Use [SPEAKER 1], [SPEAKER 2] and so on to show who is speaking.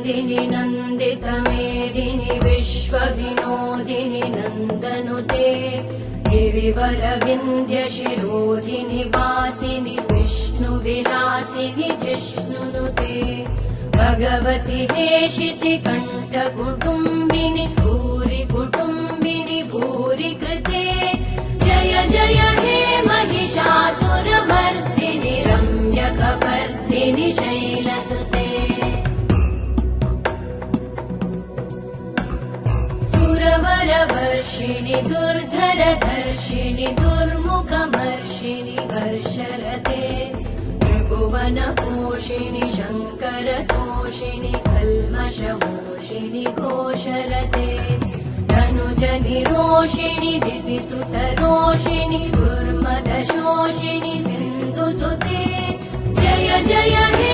[SPEAKER 1] नन्दिनि नन्दितमेदिनि विश्वविनोदिनि नन्दनुते गिरिवरविन्ध्यशिरोधिनि वासिनि विष्णुविलासिनि जिष्णुनुते भगवति हेशिति कण्ठकुटुम्बिनि भूरि कुटुम्बिनि भूरि कृते जय जय हे महिषासुरमर्दिनि रम्यकपर्दिनि शैलसुते सुरवरवर्षिणि दुर्धरधर्षिणि दुर्मुखमर्षिणि वर्षरते त्रिभुवनपोषिणि शङ्करतोषिणि कल्मषमोषिणि घोषरते धनुजनिरोषिणि दितिसुतरोषिणि दुर्मदशोषिणि सिन्धुसुते जय जय हे